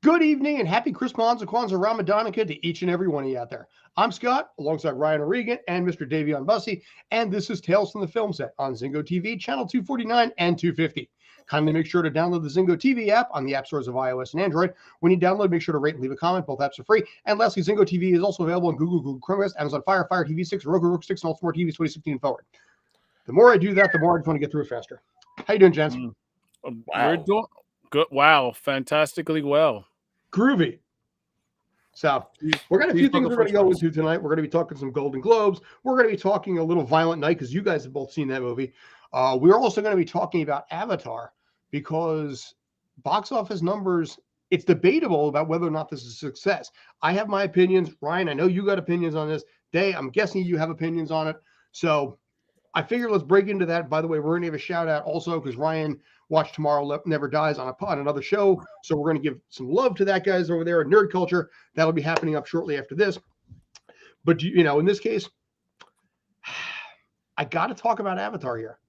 Good evening and happy Christmas, Kwanzaa, Ramadanica to each and every one of you out there. I'm Scott, alongside Ryan O'Regan and Mr. Davion Bussey, and this is Tales from the Film Set on Zingo TV, channel 249 and 250. Kindly make sure to download the Zingo TV app on the app stores of iOS and Android. When you download, make sure to rate and leave a comment. Both apps are free. And lastly, Zingo TV is also available on Google Chromecast, Amazon Fire, Fire TV 6, Roku 6, and all smart TVs 2016 and forward. The more I do that, the more I just want to get through it faster. How you doing, gents? We're doing good. Wow, fantastically well. Groovy. So we're going to a few things we're going to go into tonight. We're going to be talking some Golden Globes. We're going to be talking a little Violent Night because you guys have both seen that movie. We're also going to be talking about Avatar because box office numbers, it's debatable about whether or not this is a success. I have my opinions. Ryan, I know you got opinions on this. Day, I'm guessing you have opinions on it. So I figure let's break into that. By the way, we're going to give a shout out also because Ryan watched Tomorrow Never Dies on another show. So we're going to give some love to that guys over there at Nerd Culture. That'll be happening up shortly after this. But, you know, in this case, I got to talk about Avatar here.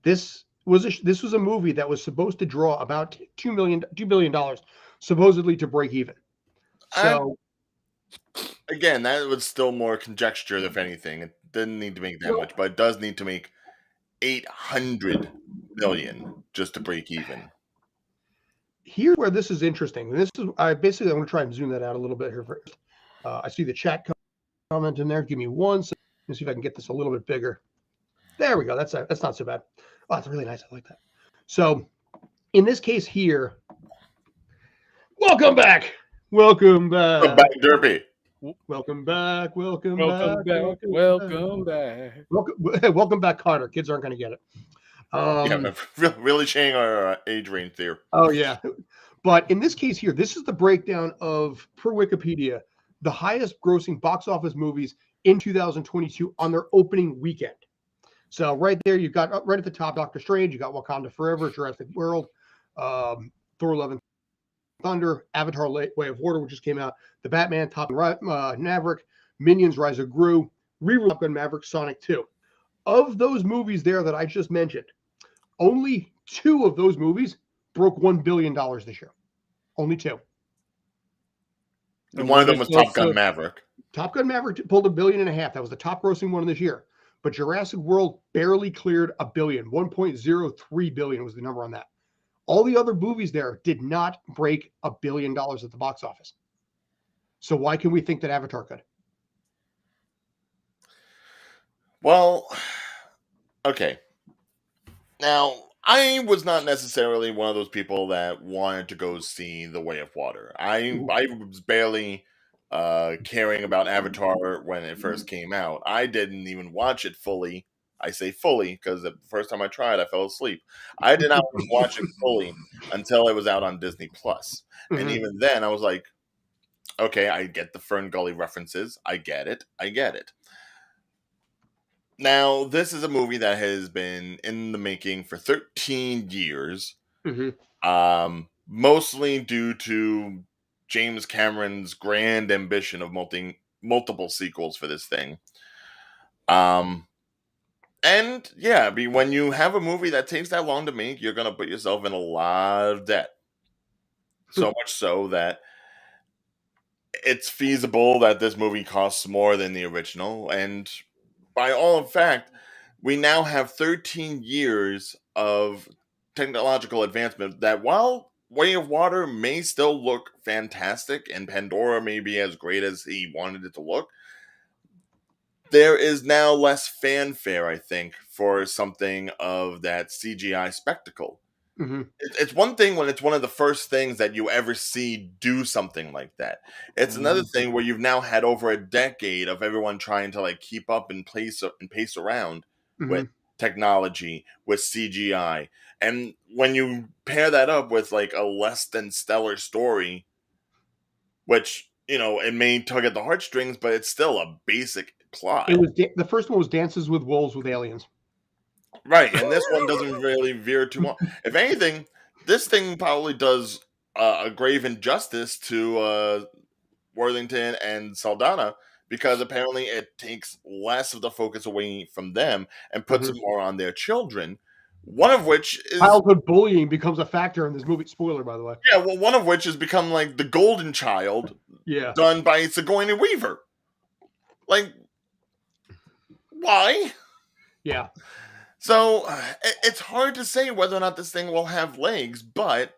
This was a movie that was supposed to draw about $2 billion, supposedly to break even. So again, that was still more conjecture, if anything. It didn't need to make that much, but it does need to make 800 million just to break even. Here's where this is interesting. This is I'm going to try and zoom that out a little bit here first. I see the chat comment in there. Give me one second. Let's see if I can get this a little bit bigger. There we go. That's not so bad. Oh, it's really nice. I like that. So in this case here, welcome back. Welcome back. Welcome back, Derpy. Welcome back. Welcome back, Carter. Kids aren't going to get it. Really changing our age range there. Oh, yeah. But in this case here, this is the breakdown of, per Wikipedia, the highest grossing box office movies in 2022 on their opening weekend. So right there, you've got right at the top, Doctor Strange. You got Wakanda Forever, Jurassic World, Thor: Love and Thunder, Avatar: Way of Water, which just came out, The Batman, Top Gun Maverick, Minions: Rise of Gru, Top Gun Maverick, Sonic 2. Of those movies there that I just mentioned, only 2 of those movies broke $1 billion this year. Only 2. And one of them was Top Gun Maverick. Top Gun Maverick pulled $1.5 billion. That was the top grossing one this year. But Jurassic World barely cleared $1 billion. 1.03 billion was the number on that. All the other movies there did not break $1 billion at the box office. So why can we think that Avatar could? Well, okay. Now, I was not necessarily one of those people that wanted to go see The Way of Water. I was barely caring about Avatar when it first came out. I didn't even watch it fully. I say fully because the first time I tried, I fell asleep. I did not watch it fully until it was out on Disney Plus, and even then, I was like, "Okay, I get the Fern Gully references. I get it. Now, this is a movie that has been in the making for 13 years, mostly due to James Cameron's grand ambition of multiple sequels for this thing. And yeah, when you have a movie that takes that long to make, you're going to put yourself in a lot of debt. So much so that it's feasible that this movie costs more than the original. And by all in fact, we now have 13 years of technological advancement that while Way of Water may still look fantastic and Pandora may be as great as he wanted it to look, there is now less fanfare, I think, for something of that CGI spectacle. It's one thing when it's one of the first things that you ever see do something like that. It's another thing where you've now had over a decade of everyone trying to like keep up and pace around with technology, with CGI. And when you pair that up with like a less than stellar story, which, you know, it may tug at the heartstrings, but it's still a basic plot. It was the first one was Dances with Wolves with aliens. Right, and this one doesn't really veer too much. If anything, this thing probably does a grave injustice to Worthington and Saldana because apparently it takes less of the focus away from them and puts it more on their children, One of which is childhood bullying becomes a factor in this movie. Spoiler, by the way. yeah. Well, one of which has become like the Golden Child, done by Sigourney Weaver. Like, why? Yeah. So it's hard to say whether or not this thing will have legs, but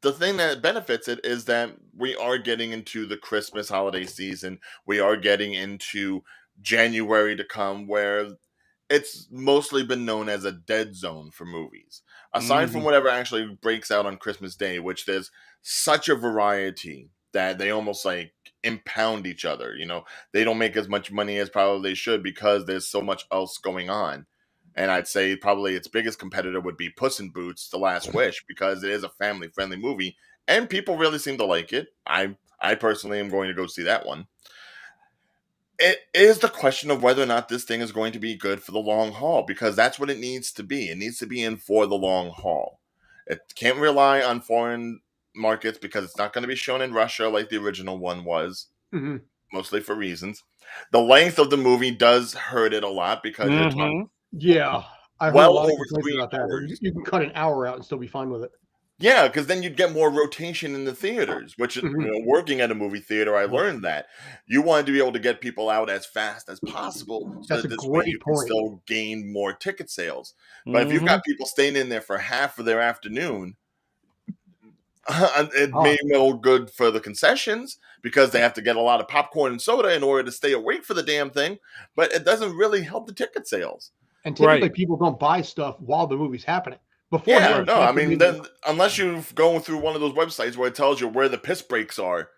the thing that benefits it is that we are getting into the Christmas holiday season. We are getting into January to come, where it's mostly been known as a dead zone for movies. Aside from whatever actually breaks out on Christmas Day, which there's such a variety that they almost like impound each other. You know, they don't make as much money as probably they should because there's so much else going on. And I'd say probably its biggest competitor would be Puss in Boots: The Last Wish, because it is a family-friendly movie, and people really seem to like it. I personally am going to go see that one. It is the question of whether or not this thing is going to be good for the long haul, because that's what it needs to be. It needs to be in for the long haul. It can't rely on foreign markets because it's not going to be shown in Russia like the original one was, mostly for reasons. The length of the movie does hurt it a lot because you're talking. Yeah, I heard a lot of complaints about that. But you can cut an hour out and still be fine with it. Yeah, because then you'd get more rotation in the theaters, which, working at a movie theater, I learned that. You wanted to be able to get people out as fast as possible so that this way you can still gain more ticket sales. But if you've got people staying in there for half of their afternoon, it may be good for the concessions because they have to get a lot of popcorn and soda in order to stay awake for the damn thing, but it doesn't really help the ticket sales. And typically people don't buy stuff while the movie's happening. Before I mean, then, unless you're going through one of those websites where it tells you where the piss breaks are,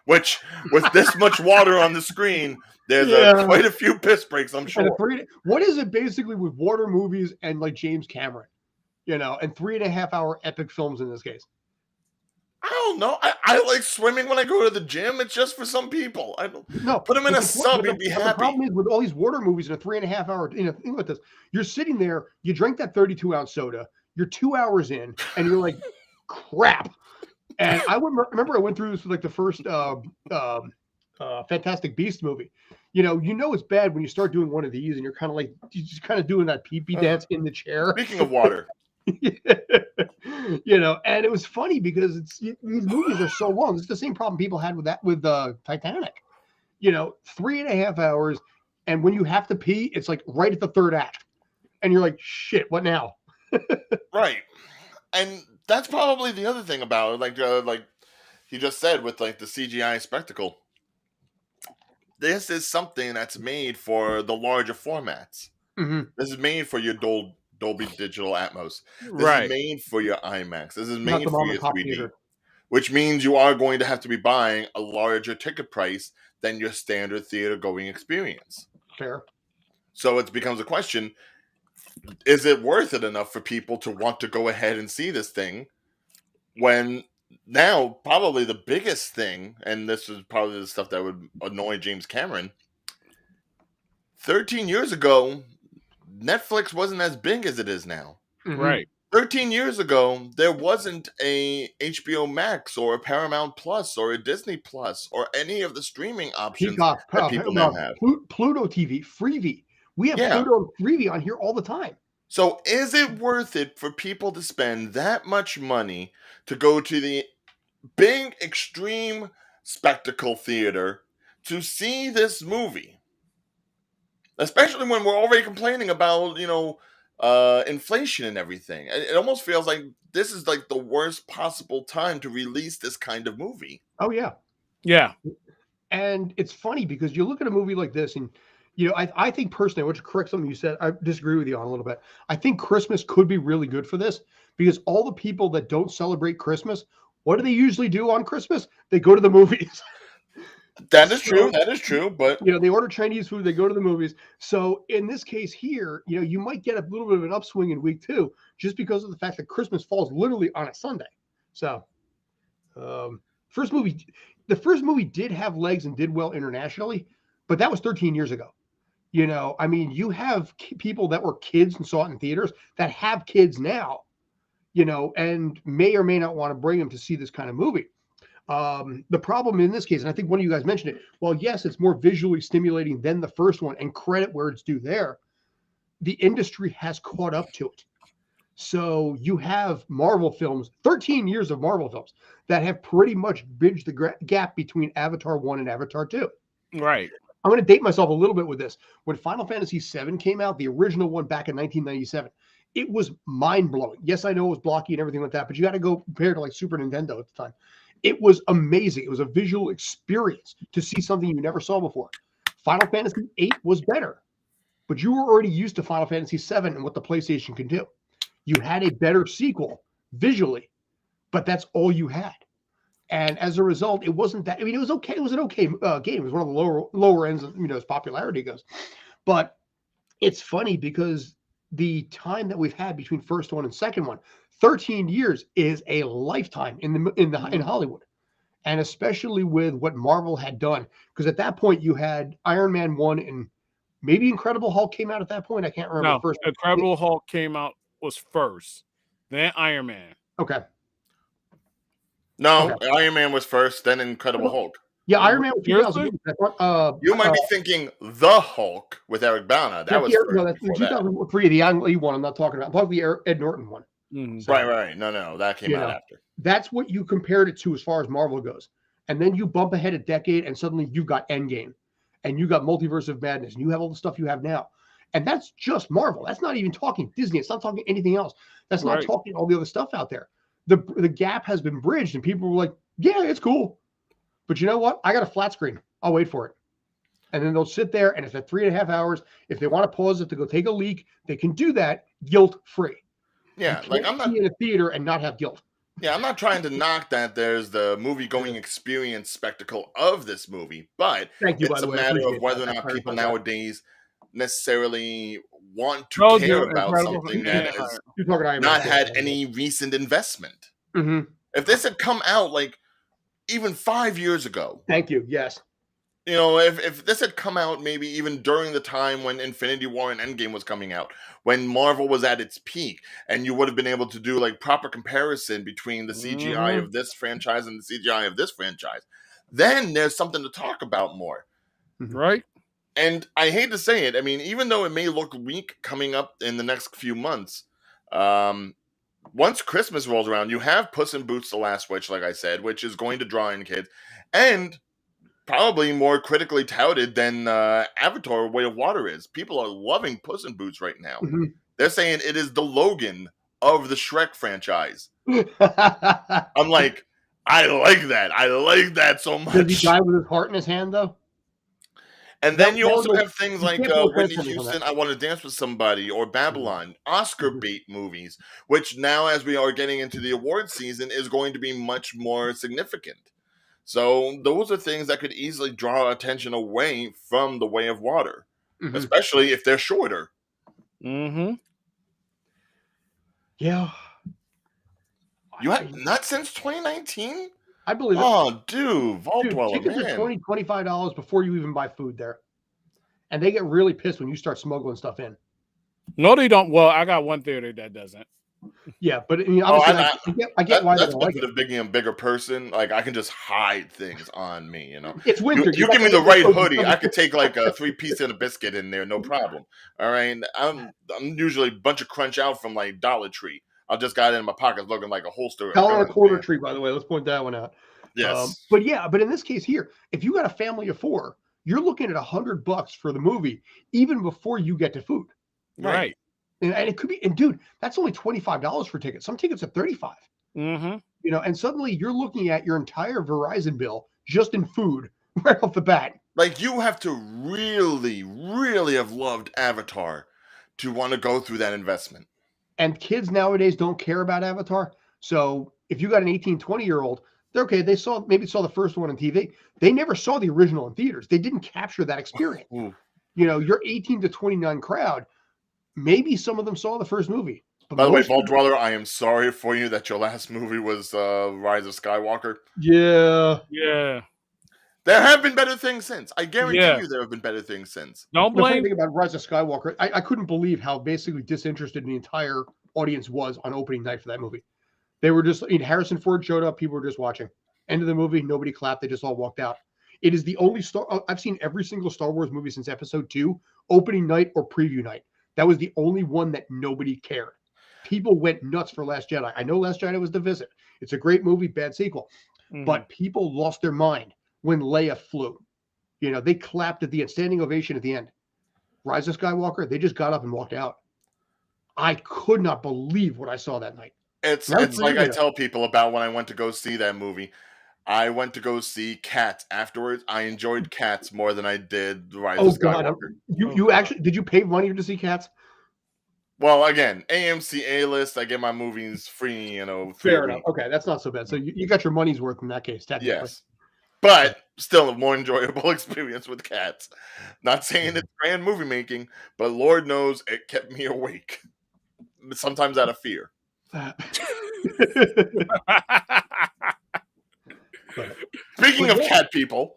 which with this much water on the screen, there's quite a few piss breaks, I'm sure. What is it basically with water movies and like James Cameron, and 3.5 hour epic films in this case? I don't know. I like swimming when I go to the gym. It's just for some people. I don't put them in a sub. You'd be happy. The problem is with all these water movies in a 3.5 hour. Think about this. You're sitting there. You drink that 32-ounce soda. You're 2 hours in, and you're like, crap. And I remember I went through this with like the first Fantastic Beasts movie. It's bad when you start doing one of these, and you're kind of like just kind of doing that pee-pee dance in the chair. Speaking of water. And it was funny because these movies are so long. It's the same problem people had with Titanic. 3.5 hours, and when you have to pee, it's like right at the third act, and you're like, shit, what now? Right, and that's probably the other thing about it. Like he just said with like the CGI spectacle. This is something that's made for the larger formats. This is made for your Dolby Digital Atmos. This is made for your IMAX. This is made for your 3D. Theater. Which means you are going to have to be buying a larger ticket price than your standard theater going experience. Fair. So it becomes a question, is it worth it enough for people to want to go ahead and see this thing when now probably the biggest thing, and this is probably the stuff that would annoy James Cameron, 13 years ago, Netflix wasn't as big as it is now. Right. 13 years ago, there wasn't a HBO Max or a Paramount Plus or a Disney Plus or any of the streaming options that people now have. Pluto TV, Freevee. We have Pluto and Freevee on here all the time. So is it worth it for people to spend that much money to go to the big extreme spectacle theater to see this movie? Especially when we're already complaining about, inflation and everything. It almost feels like this is like the worst possible time to release this kind of movie. Oh, yeah. Yeah. And it's funny because you look at a movie like this and, I think personally, I want to correct something you said. I disagree with you on a little bit. I think Christmas could be really good for this because all the people that don't celebrate Christmas, what do they usually do on Christmas? They go to the movies. That is true. That is true. But they order Chinese food, they go to the movies. So in this case here, you might get a little bit of an upswing in week 2 just because of the fact that Christmas falls literally on a Sunday. So the first movie did have legs and did well internationally, but that was 13 years ago. You have people that were kids and saw it in theaters that have kids now, and may or may not want to bring them to see this kind of movie. The problem in this case, and I think one of you guys mentioned it, well, yes, it's more visually stimulating than the first one, and credit where it's due there. The industry has caught up to it. So you have Marvel films, 13 years of Marvel films that have pretty much bridged the gap between Avatar 1 and Avatar 2. Right. I'm going to date myself a little bit with this. When Final Fantasy VII came out, the original one back in 1997, it was mind-blowing. Yes, I know it was blocky and everything like that, but you got to go compare to like Super Nintendo at the time. It was amazing. It was a visual experience to see something you never saw before. Final Fantasy VIII was better, but you were already used to Final Fantasy VII and what the PlayStation can do. You had a better sequel visually, but that's all you had. And as a result, it wasn't that. I mean, it was okay. It was an okay game. It was one of the lower ends, as popularity goes. But it's funny because the time that we've had between first one and second one, 13 years is a lifetime in Hollywood, and especially with what Marvel had done. Because at that point, you had Iron Man 1 and maybe Incredible Hulk came out at that point. I can't remember. No, first Incredible Hulk came out was first, then Iron Man. Okay. No, okay. Iron Man was first, then Incredible Hulk. Yeah, Iron Man was 2000. You might be thinking The Hulk with Eric Bana. That was that's 2003, the Ang Lee one I'm not talking about. I'm talking the Ed Norton one. Mm-hmm. So, right. No, that came out after. That's what you compared it to as far as Marvel goes. And then you bump ahead a decade, and suddenly you've got Endgame, and you got Multiverse of Madness, and you have all the stuff you have now. And that's just Marvel. That's not even talking Disney. It's not talking anything else. That's not talking all the other stuff out there. The gap has been bridged, and people were like, yeah, it's cool. But you know what? I got a flat screen. I'll wait for it. And then they'll sit there, and it's at 3.5 hours. If they want to pause it to go take a leak, they can do that guilt-free. Yeah, like I'm not in a theater and not have guilt. Yeah, I'm not trying to knock that there's the movie-going experience spectacle of this movie, but it's a matter of whether or not people nowadays necessarily want to care about something that has not had any recent investment. Mm-hmm. If this had come out like even 5 years ago. Thank you. Yes. If this had come out maybe even during the time when Infinity War and Endgame was coming out, when Marvel was at its peak, and you would have been able to do like proper comparison between the CGI of this franchise and the CGI of this franchise, then there's something to talk about more. Right. And I hate to say it, I mean, even though it may look weak coming up in the next few months, once Christmas rolls around, you have Puss in Boots: The Last Wish, like I said, which is going to draw in kids, and probably more critically touted than Avatar: Way of Water is. People are loving Puss in Boots right now. Mm-hmm. They're saying it is the Logan of the Shrek franchise. I'm like, I like that. I like that so much. Does he die with his heart in his hand, though? And then you also have things like Whitney Houston, I Want to Dance with Somebody, or Babylon, Oscar bait movies, which now, as we are getting into the award season, is going to be much more significant. So those are things that could easily draw attention away from The Way of Water, especially if they're shorter. Mm-hmm. Yeah. You have not since 2019? I believe it. Oh, dude, Vault Dweller, tickets are $20, $25 before you even buy food there. And they get really pissed when you start smuggling stuff in. No, they don't. Well, I got one theater that doesn't. Yeah, but I mean, obviously, I get why they don't like it. That's being a bigger person. Like, I can just hide things on me, It's winter. You give me the right hoodie, I could take like a 3-piece and a biscuit in there, no problem. All right, I'm usually a bunch of Crunch Out from like Dollar Tree. I just got it in my pocket looking like a holster. Hell on a quarter tree, by the way. Let's point that one out. Yes. But in this case here, if you got a family of 4, you're looking at $100 for the movie, even before you get to food. Right. And it could be, and dude, that's only $25 for tickets. Some tickets are $35. Mm-hmm. And suddenly you're looking at your entire Verizon bill just in food right off the bat. Like, you have to really, really have loved Avatar to want to go through that investment. And kids nowadays don't care about Avatar. So if you got an 18, 20-year-old, they're okay. They maybe saw the first one on TV. They never saw the original in theaters. They didn't capture that experience. Your 18 to 29 crowd, maybe some of them saw the first movie. By the way, Vault Dweller, I am sorry for you that your last movie was Rise of Skywalker. Yeah. Yeah. There have been better things since. I guarantee you there have been better things since. Don't blame. The funny thing about Rise of Skywalker, I couldn't believe how basically disinterested the entire audience was on opening night for that movie. They were just, Harrison Ford showed up, people were just watching. End of the movie, nobody clapped, they just all walked out. It is the only I've seen every single Star Wars movie since Episode 2, opening night or preview night. That was the only one that nobody cared. People went nuts for Last Jedi. I know Last Jedi was the visit. It's a great movie, bad sequel. But people lost their mind when Leia flew. You know, they clapped at the end, standing ovation at the end. Rise of Skywalker, they just got up and walked out. I could not believe what I saw that night. It's like I tell people about when I went to go see that movie. I went to go see Cats afterwards. I enjoyed Cats more than I did Rise of Skywalker. You actually, did you pay money to see Cats? Well, again, AMC A-list, I get my movies free, you know. Fair enough. Okay, that's not so bad. So you got your money's worth in that case, technically. Yes. But still a more enjoyable experience with Cats. Not saying it's grand movie making, but Lord knows it kept me awake. Sometimes out of fear. Speaking of cat people,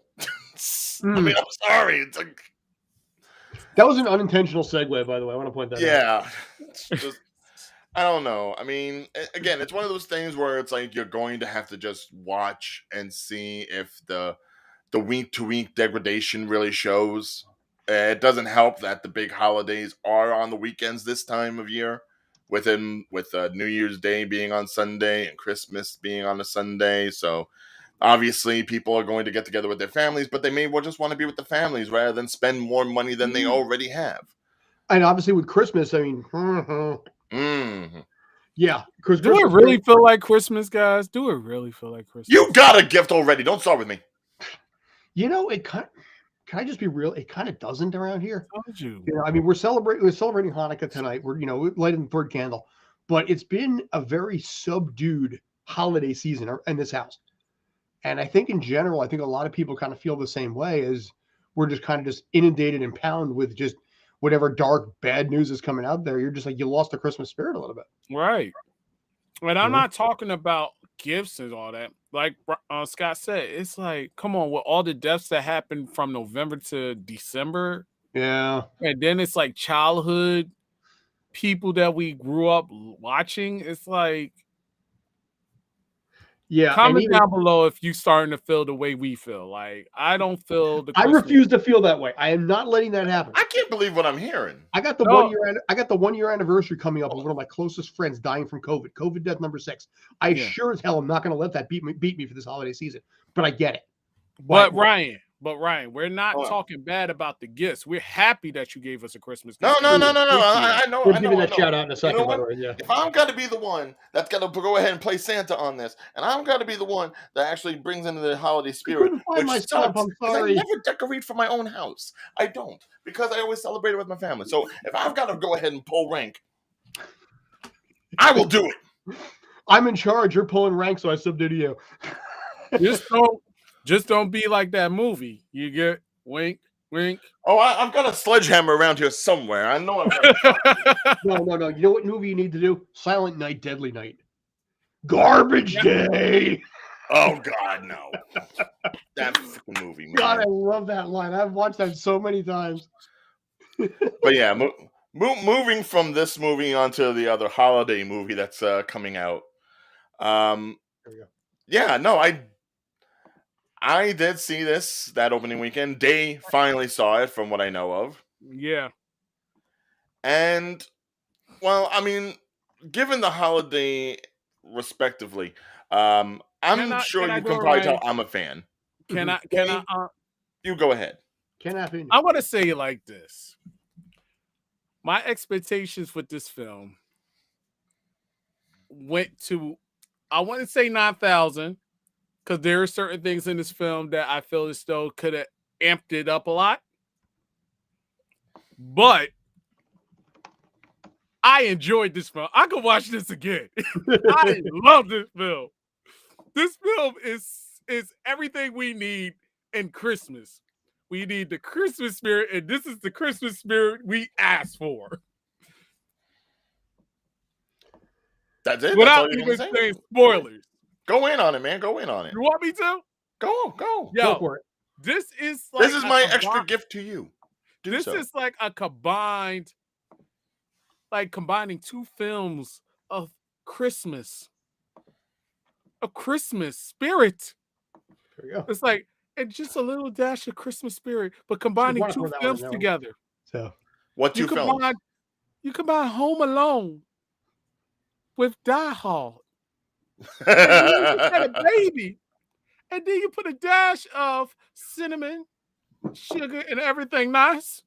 I mean, I'm sorry. It's like that was an unintentional segue, by the way. I want to point that out. Yeah. Just, I don't know. I mean, again, it's one of those things where it's like you're going to have to just watch and see if the week-to-week degradation really shows. It doesn't help that the big holidays are on the weekends this time of year, with New Year's Day being on Sunday and Christmas being on a Sunday. So obviously people are going to get together with their families, but they may well just want to be with the families rather than spend more money than they already have. And obviously with Christmas, I mean, yeah. Do it really feel like Christmas, guys? Do it really feel like Christmas? You got a gift already. Don't start with me. You know, can I just be real? It kind of doesn't around here. Told you. You know, I mean, we're celebrating Hanukkah tonight. We're lighting the third candle, but it's been a very subdued holiday season in this house. And I think in general, I think a lot of people kind of feel the same way, as we're just kind of just inundated and pounded with just whatever dark, bad news is coming out there. You're just like, you lost the Christmas spirit a little bit. Right. And I'm not talking about gifts and all that. Like Scott said, it's like, come on, with all the deaths that happened from November to December. Yeah. And then it's like childhood people that we grew up watching. It's like, yeah. Comment down below if you starting to feel the way we feel. Like, I don't feel the Christmas. I refuse to feel that way. I am not letting that happen. I can't believe what I'm hearing. I got the 1 year anniversary coming up of one of my closest friends dying from COVID. COVID death number 6. I sure as hell am not going to let that beat me for this holiday season. But I get it. But Ryan, we're not talking bad about the gifts. We're happy that you gave us a Christmas gift. No. I know. We'll give you that shout out in a second. By the way, yeah. If I'm going to be the one that's going to go ahead and play Santa on this, and I'm going to be the one that actually brings into the holiday spirit, which sucks, I'm sorry. I never decorate for my own house. I don't, because I always celebrate it with my family. So if I've got to go ahead and pull rank, I will do it. I'm in charge. You're pulling rank, so I subdue to you. Just don't be like that movie. You get wink, wink. Oh, I've got a sledgehammer around here somewhere. I know I've got No. You know what movie you need to do? Silent Night, Deadly Night. Garbage Day. Oh, God, no. That freaking movie, man. God, I love that line. I've watched that so many times. But yeah, moving from this movie onto the other holiday movie that's coming out. There we go. Yeah, no, I did see that opening weekend. Day finally saw it, from what I know of. Yeah. And, well, I mean, given the holiday respectively, I'm sure you can probably tell I'm a fan. Can I? You go ahead. I want to say it like this. My expectations with this film went to, I want to say 9,000. Because there are certain things in this film that I feel as though could have amped it up a lot. But I enjoyed this film. I could watch this again. I love this film. This film is everything we need in Christmas. We need the Christmas spirit, and this is the Christmas spirit we asked for. That's it? Without even saying spoilers. Go in on it, man. Go in on it. You want me to? Go. Yo, go for it. This is like my extra gift to you. This is like a combined, like combining two films of Christmas. A Christmas spirit. There you go. It's like, and just a little dash of Christmas spirit, but combining two films together. So what two films? You combine Home Alone with Die Hard. And then you just had a baby. And then you put a dash of cinnamon, sugar, and everything nice,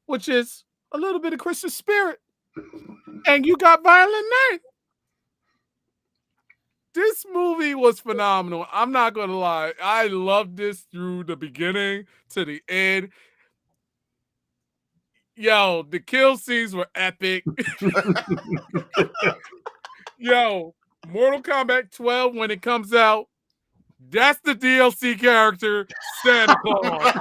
which is a little bit of Christmas spirit. And you got Violent Night. This movie was phenomenal. I'm not going to lie. I loved this through the beginning to the end. Yo, the kill scenes were epic. Yo, Mortal Kombat 12, when it comes out, that's the DLC character, Santa Claus.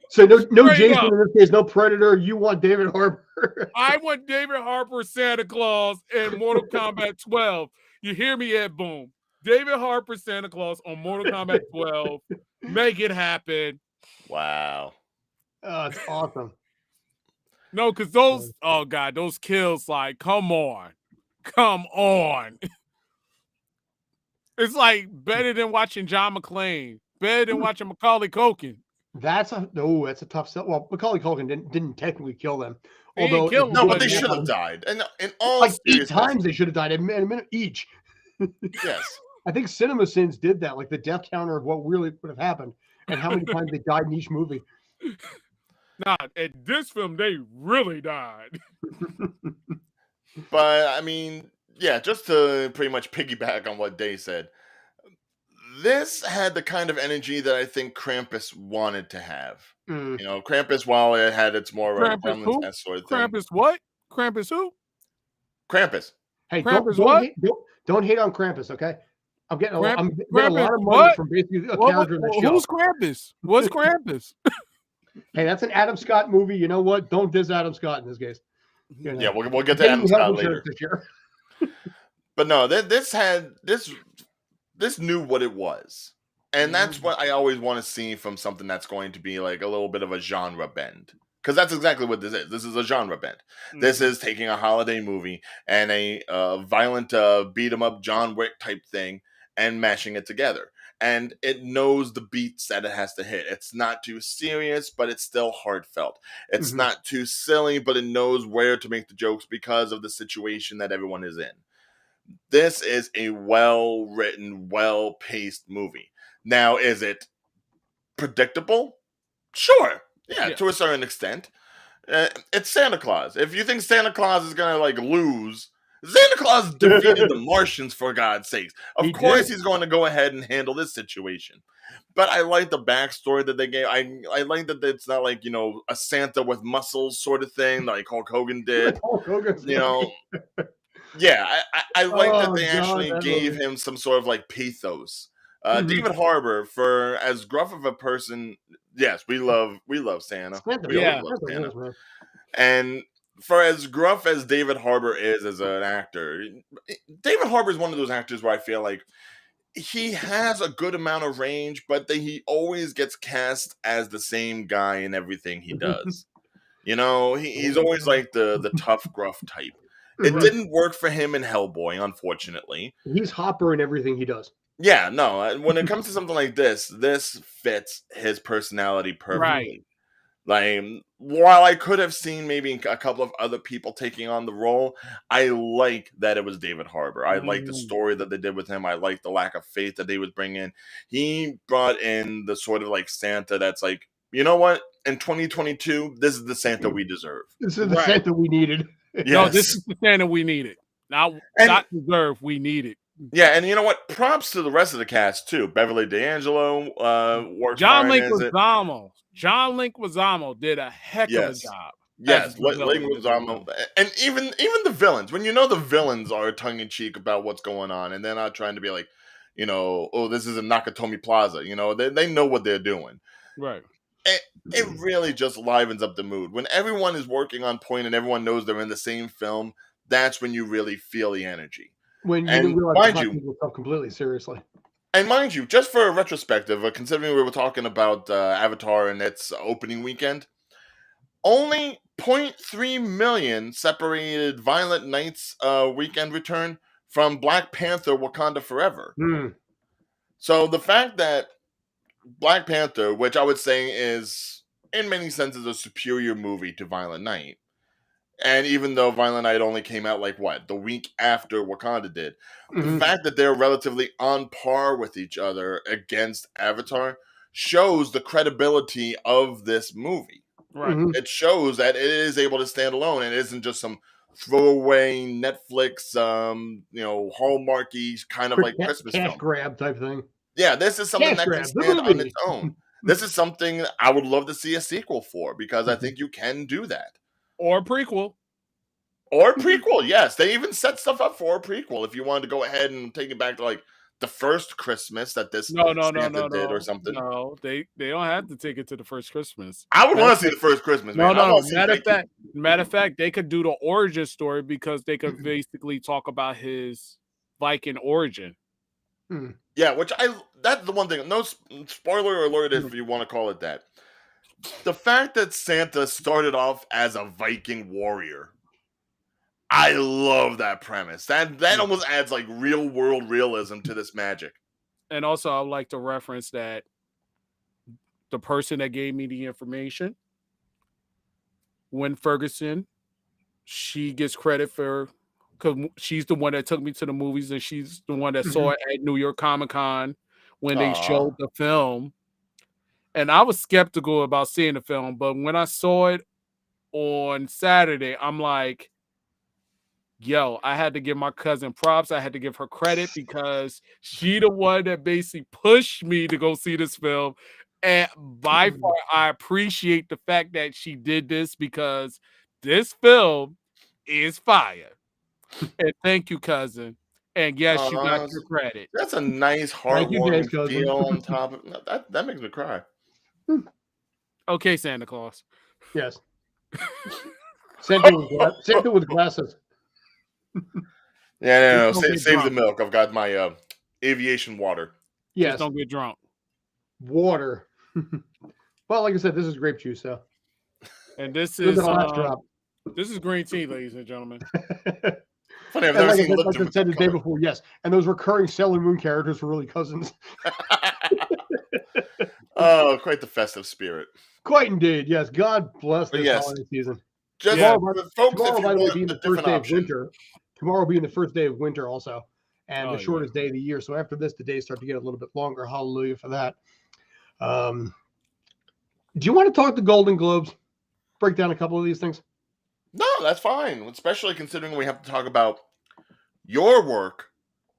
So no Straight Jason up. in this case, no Predator. You want David Harbour. I want David Harbour Santa Claus in Mortal Kombat 12. You hear me, Ed Boom? David Harbour Santa Claus on Mortal Kombat 12. Make it happen. Wow. Oh, it's awesome. No, because those kills, like, come on. It's like better than watching John McClane, better than watching Macaulay Culkin. That's a tough sell. Well, Macaulay Culkin didn't technically kill them. He didn't Although kill them, No, but but they yeah. should have died. And in all like 8 seriousness, times they should have died in a minute each. yes. I think Cinema Sins did that, like the death counter of what really would have happened and how many times they died in each movie. Nah, in this film, they really died. But I mean, yeah, just to pretty much piggyback on what Day said, this had the kind of energy that I think Krampus wanted to have. Mm. You know, Krampus, while it had its more Krampus who? gremlins sort of thing. Krampus what? Krampus who? Krampus. Hey, Krampus don't hate on Krampus, okay? I'm getting a lot of Krampus money what? from basically a character in the show. Who's Krampus? What's Krampus? Hey, that's an Adam Scott movie. You know what? Don't diss Adam Scott in this case. You know. Yeah, we'll get to Adam Scott later. This year. But no, this knew what it was. And that's what I always want to see from something that's going to be like a little bit of a genre bend. Because that's exactly what this is. This is a genre bend. This is taking a holiday movie and a violent beat-em-up John Wick type thing and mashing it together. And it knows the beats that it has to hit. It's not too serious, but it's still heartfelt. It's not too silly, but it knows where to make the jokes because of the situation that everyone is in. This is a well-written, well-paced movie. Now, is it predictable? Sure. Yeah, to a certain extent. It's Santa Claus. If you think Santa Claus is going to, like, lose, Santa Claus defeated the Martians, for God's sakes. Of course he's going to go ahead and handle this situation. But I like the backstory that they gave. I like that it's not like, you know, a Santa with muscles sort of thing like Hulk Hogan did. Hulk Hogan's you know, yeah, I like that they actually gave him some sort of like pathos. David Harbour, for as gruff of a person, yes, we love Santa. We love Santa. And for as gruff as David Harbour is as an actor, David Harbour is one of those actors where I feel like he has a good amount of range, but he always gets cast as the same guy in everything he does. You know, he's always like the tough, gruff type. It didn't work for him in Hellboy, unfortunately. He's Hopper in everything he does. Yeah, no. When it comes to something like this fits his personality perfectly. Right. Like, while I could have seen maybe a couple of other people taking on the role, I like that it was David Harbour. I like the story that they did with him. I like the lack of faith that they would bring in. He brought in the sort of like Santa that's like, you know what? In 2022, this is the Santa we deserve. This is the Santa we needed. Yes. No, this is the Santa we needed. Not deserve, we need it. Yeah, and you know what? Props to the rest of the cast too. Beverly D'Angelo worked. John Leguizamo did a heck of a job. Yes, Leguizamo, and even the villains. When you know the villains are tongue in cheek about what's going on, and they're not trying to be like, you know, oh, this is a Nakatomi Plaza. You know, they know what they're doing. Right. It really just livens up the mood. When everyone is working on point and everyone knows they're in the same film, that's when you really feel the energy. When you realize yourself completely seriously. And mind you, just for a retrospective, considering we were talking about Avatar and its opening weekend, only 0.3 million separated Violent Night's weekend return from Black Panther Wakanda Forever. So the fact that Black Panther, which I would say is in many senses a superior movie to Violent Night, And even though Violent Night only came out like what, the week after Wakanda did, the Mhm. fact that they're relatively on par with each other against Avatar shows the credibility of this movie. Right. Mhm. It shows that it is able to stand alone and it isn't just some throwaway Netflix, Hallmarky kind of Quick like Christmas cash film. grab type thing. Yeah, this is something Cash that can grab, the stand on its movie. own. This is something I would love to see a sequel for because I Mhm. think you can do that. Or a prequel. Or a prequel, yes. They even set stuff up for a prequel if you wanted to go ahead and take it back to like the first Christmas that this No. Santa did or something. No, they don't have to take it to the first Christmas. I would Matter want of to see fact- the first Christmas, No, man. I no, no. want to see Viking. Matter of fact, they could do the origin story because they could basically talk about his Viking origin. Yeah, that's the one thing. No spoiler alert if you want to call it that. The fact that Santa started off as a Viking warrior. I love that premise. That almost adds like real world realism to this magic. And also, I'd like to reference that the person that gave me the information, Wynn Ferguson, she gets credit for because she's the one that took me to the movies and she's the one that saw it at New York Comic Con when they Aw. showed the film. And I was skeptical about seeing the film, but when I saw it on Saturday, I'm like, yo, I had to give my cousin props. I had to give her credit because she the one that basically pushed me to go see this film. And by far, I appreciate the fact that she did this because this film is fire. And thank you, cousin. And yes, you got your credit. That's a nice, Thank you, Jay's heartwarming cousin. feel on top of that makes me cry. Okay, Santa Claus. Yes. Santa with glasses. Yeah, no. Just don't get Save the drunk. milk. I've got my aviation water. Just Yes. don't get drunk. Water. Well, like I said, this is grape juice, so. And this This is is the last drop. this is green tea, ladies and gentlemen. Funny, I've And never like I seen said, Lipton the day color. before, yes. And those recurring Sailor Moon characters were really cousins. Oh, quite the festive spirit. Quite indeed, yes. God bless But this yes, holiday season. just Yeah. folks, Tomorrow, if you by the way, want being a the first different day of option, winter. Tomorrow being the first day of winter also. And Oh, the shortest day of the year. So after this, the days start to get a little bit longer. Hallelujah for that. Do you want to talk the Golden Globes? Break down a couple of these things? no, that's fine. Especially considering we have to talk about your work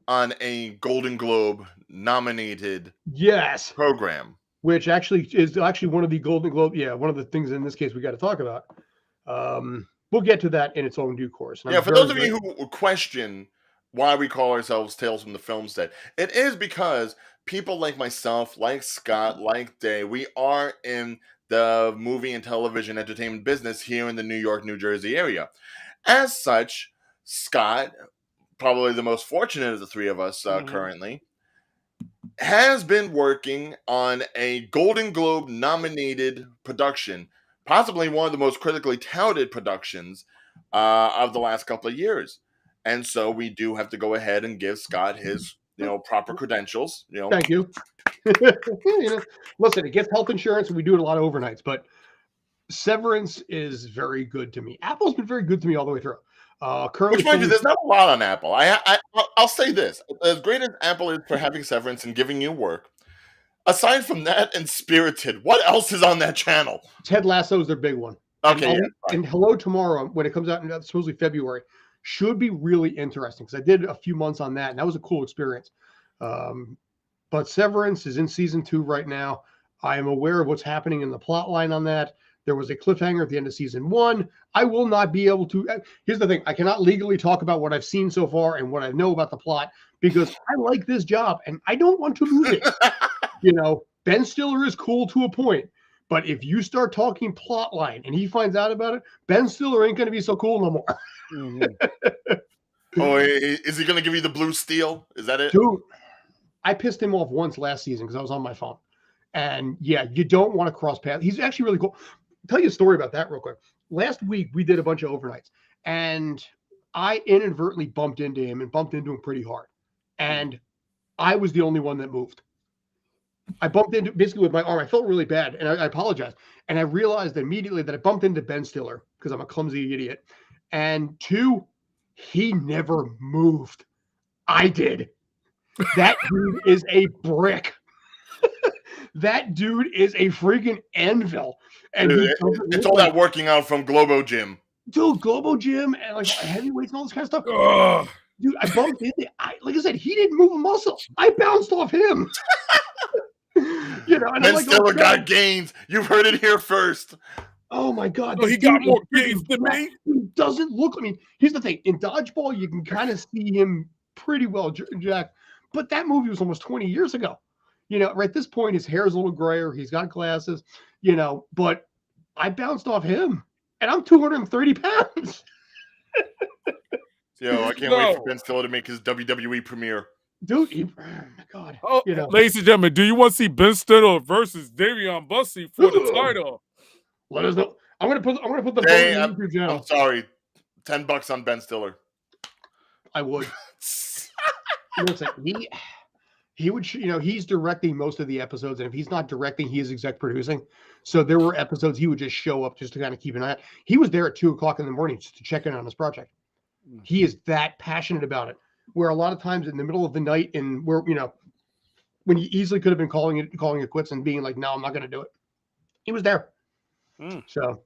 on a Golden Globe nominated Yes. program. Which actually is one of the Golden Globe. Yeah, one of the things in this case we got to talk about. We'll get to that in its own due course. And Yeah, for those of you who question why we call ourselves Tales from the Film Set, it is because people like myself, like Scott, like Day, we are in the movie and television entertainment business here in the New York, New Jersey area. As such, Scott, probably the most fortunate of the three of us currently, has been working on a Golden Globe nominated production, possibly one of the most critically touted productions of the last couple of years. And so we do have to go ahead and give Scott his, proper credentials. Thank you. Listen, it gets health insurance, and we do it a lot of overnights, but Severance is very good to me. Apple's been very good to me all the way through. Currently, Which, mind you, there's not a lot on Apple. I'll say this: as great as Apple is for having Severance and giving you work, aside from that and Spirited, what else is on that channel? Ted Lasso is their big one. Okay, and Hello Tomorrow, when it comes out in supposedly February, should be really interesting because I did a few months on that, and that was a cool experience. But Severance is in season 2 right now. I am aware of what's happening in the plot line on that. There was a cliffhanger at the end of season 1. I will not be able to. Here's the thing. I cannot legally talk about what I've seen so far and what I know about the plot because I like this job and I don't want to lose it. Ben Stiller is cool to a point. But if you start talking plot line and he finds out about it, Ben Stiller ain't going to be so cool no more. Oh, is he going to give you the blue steel? Is that it? Dude, I pissed him off once last season because I was on my phone. And yeah, you don't want to cross paths. He's actually really cool. I'll tell you a story about that real quick. Last week, we did a bunch of overnights. And I inadvertently bumped into him and bumped into him pretty hard. And I was the only one that moved. I bumped into basically with my arm. I felt really bad, and I apologized. And I realized immediately that I bumped into Ben Stiller because I'm a clumsy idiot. And 2, he never moved. I did. That dude is a brick. That dude is a freaking anvil. And he it's all that working out from Globo Gym. Dude, Globo Gym and like heavyweights and all this kind of stuff. Ugh. Dude, I bumped into like I said, he didn't move a muscle. I bounced off him. You know, and Ben I'm like, Stiller got gains. You've heard it here first. Oh my God. Oh, he got more gains than me. He doesn't look, I mean, here's the thing. In Dodgeball, you can kind of see him pretty well, Jack. But that movie was almost 20 years ago. You know, right at this point, his hair is a little grayer. He's got glasses, you know, but I bounced off him. And I'm 230 pounds. Yo, I can't wait for Ben Stiller to make his WWE premiere. Dude, oh my God. Oh, you know. Ladies and gentlemen, do you want to see Ben Stiller versus Davion Bussey for the title? Let us know. I'm gonna put the vote in the YouTube channel. I'm sorry. $10 on Ben Stiller. I would. Listen, he would, you know, he's directing most of the episodes, and if he's not directing, he is exec producing. So there were episodes he would just show up just to kind of keep an eye on. He was there at 2:00 in the morning just to check in on his project. He is that passionate about it. Where a lot of times in the middle of the night, and where, you know, when you easily could have been calling it quits and being like, no, I'm not going to do it. He was there. So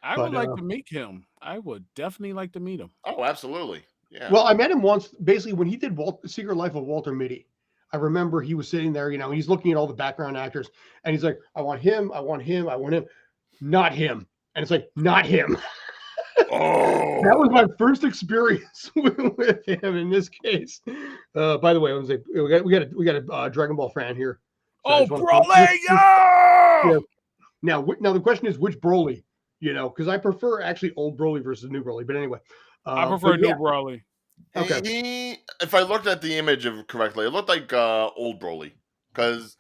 I would like to meet him. I would definitely like to meet him. Oh, absolutely. Yeah. Well, I met him once, basically when he did Secret Life of Walter Mitty. I remember he was sitting there, you know, he's looking at all the background actors, and he's like, I want him, I want him, I want him, not him. And it's like, not him. Oh, that was my first experience with him in this case. By the way, I was like, we got a Dragon Ball fan here. So Broly, yo! Now the question is which Broly, you know, because I prefer actually old Broly versus new Broly. But anyway, I prefer new Broly. Okay. If I looked at the image of correctly, it looked like old Broly, because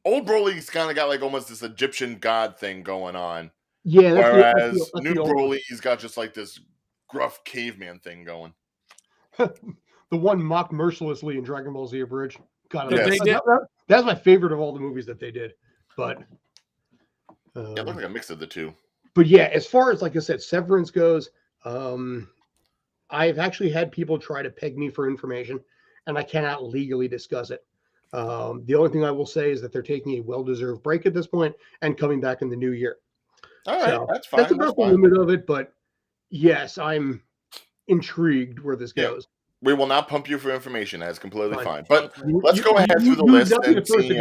old Broly's kind of got like almost this Egyptian god thing going on. Yeah, whereas new Broly's got just like this gruff caveman thing going. The one mocked mercilessly in Dragon Ball Z Abridged. God, yes. That's my favorite of all the movies that they did. But yeah, it looks like a mix of the two. But yeah, as far as, like I said, Severance goes, I've actually had people try to peg me for information, and I cannot legally discuss it. The only thing I will say is that they're taking a well-deserved break at this point and coming back in the new year. All right, so that's fine. That's about the limit of it, but yes, I'm intrigued where this goes. We will not pump you for information. That's completely fine. But let's go ahead through the list and see.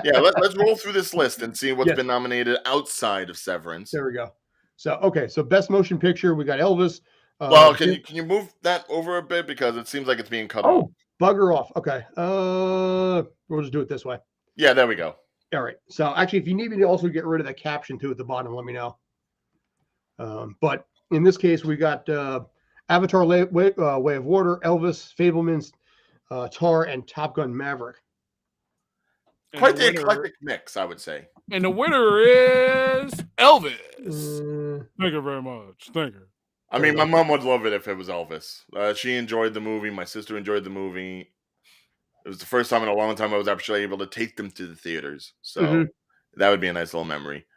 Yeah, let's roll through this list and see what's been nominated outside of Severance. There we go. So best motion picture, we got Elvis. Well, can you move that over a bit, because it seems like it's being cut off. Bugger off. Okay. We'll just do it this way. Yeah, there we go. All right. So actually, if you need me to also get rid of that caption too at the bottom, let me know. But in this case, we got Avatar: Way of Water, Elvis, Fabelmans, Tar, and Top Gun: Maverick. Quite the eclectic mix, I would say. And the winner is Elvis. Thank you very much. Thank you. I mean, my mom would love it if it was Elvis. She enjoyed the movie. My sister enjoyed the movie. It was the first time in a long time I was actually able to take them to the theaters. So that would be a nice little memory.